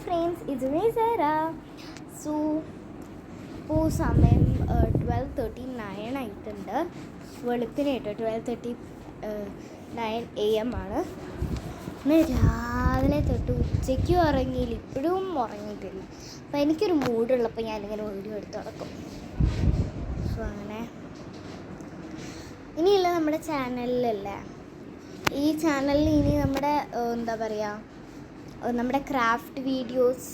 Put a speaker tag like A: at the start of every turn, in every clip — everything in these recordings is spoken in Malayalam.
A: friends, it's me Zara. So, ഇപ്പോൾ സമയം 12:39 ആയിട്ടുണ്ട്. വെളുപ്പിന് കേട്ടോ 12:39 AM ആണ്. ഇന്ന് രാവിലെ തൊട്ട് ഉച്ചയ്ക്കും ഉറങ്ങിയില്ല, ഇപ്പോഴും ഉറങ്ങിയിട്ടില്ല. അപ്പോൾ എനിക്കൊരു മൂടുള്ളപ്പോൾ ഞാനിങ്ങനെ വീഡിയോ എടുത്ത് നടക്കും. സോ അങ്ങനെ ഇനിയുള്ള നമ്മുടെ ചാനലിലല്ലേ, ഈ ചാനലിൽ ഇനി നമ്മുടെ എന്താ പറയുക, നമ്മുടെ ക്രാഫ്റ്റ് വീഡിയോസ്,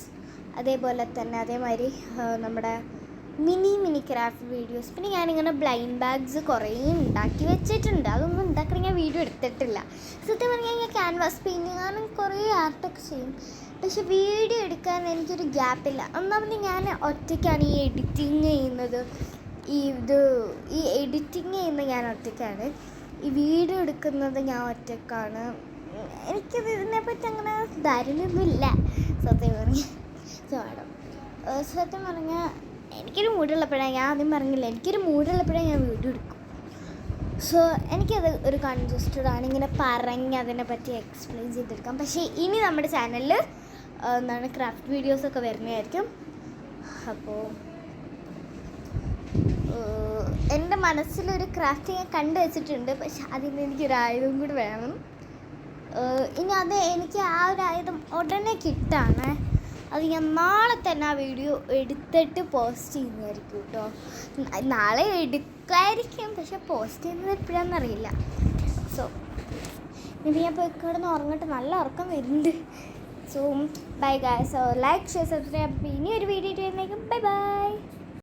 A: അതേപോലെ തന്നെ അതേമാതിരി നമ്മുടെ മിനി ക്രാഫ്റ്റ് വീഡിയോസ്, പിന്നെ ഞാനിങ്ങനെ ബ്ലൈൻഡ് ബാഗ്സ് കുറേ ഉണ്ടാക്കി വെച്ചിട്ടുണ്ട്. അതൊന്നും ഉണ്ടാക്കണമെങ്കിൽ ഞാൻ വീഡിയോ എടുത്തിട്ടില്ല. സത്യം പറഞ്ഞാൽ ഞാൻ ക്യാൻവാസ് പെയിൻറ്റിങ് കാരണം കുറേ ആർട്ടൊക്കെ ചെയ്യും, പക്ഷെ വീഡിയോ എടുക്കാൻ എനിക്കൊരു ഗ്യാപ്പില്ല. ഒന്നാമത് ഞാൻ ഒറ്റയ്ക്കാണ് ഈ എഡിറ്റിങ് ചെയ്യുന്നത്. ഈ എഡിറ്റിങ് ചെയ്യുന്നത് ഞാൻ ഒറ്റയ്ക്കാണ്, ഈ വീഡിയോ എടുക്കുന്നത് ഞാൻ ഒറ്റയ്ക്കാണ്. എനിക്കത് ഇതിനെപ്പറ്റി അങ്ങനെ ധാരണയൊന്നുമില്ല സത്യം പറഞ്ഞാൽ. സത്യം പറഞ്ഞാൽ എനിക്കൊരു മൂടുള്ളപ്പോഴാണ്, ഞാൻ ആദ്യം പറഞ്ഞില്ല, എനിക്കൊരു മൂടുള്ളപ്പോഴാണ് ഞാൻ വീഡിയോ എടുക്കും. സോ എനിക്കത് ഒരു കൺജസ്റ്റഡാണ് ഇങ്ങനെ പറഞ്ഞ് അതിനെപ്പറ്റി എക്സ്പ്ലെയിൻ ചെയ്തെടുക്കാം. പക്ഷേ ഇനി നമ്മുടെ ചാനലിൽ എന്താണ് ക്രാഫ്റ്റ് വീഡിയോസൊക്കെ വരുന്നതായിരിക്കും. അപ്പോൾ എൻ്റെ മനസ്സിലൊരു ക്രാഫ്റ്റ് ഞാൻ കണ്ടു വെച്ചിട്ടുണ്ട്, പക്ഷെ അതിന് എനിക്കൊരു ആയുധം കൂടി വേണം. ഇനി അത് എനിക്ക് ആ ഒരു ആയുധം ഉടനെ കിട്ടാണ്. അത് ഞാൻ നാളെ തന്നെ ആ വീഡിയോ എടുത്തിട്ട് പോസ്റ്റ് ചെയ്യുന്നതായിരിക്കും കേട്ടോ. നാളെ എടുക്കായിരിക്കും, പക്ഷെ പോസ്റ്റ് ചെയ്യുന്നത് എപ്പോഴാണെന്നറിയില്ല. സോ ഇനി ഞാൻ പോയി കിടന്ന് ഉറങ്ങട്ടെ, നല്ല ഉറക്കം വരുന്നുണ്ട്. So bye guys, like share subscribe. ഇനി ഒരു വീഡിയോ ഇട്ട് വരുന്നേക്കും. Bye bye.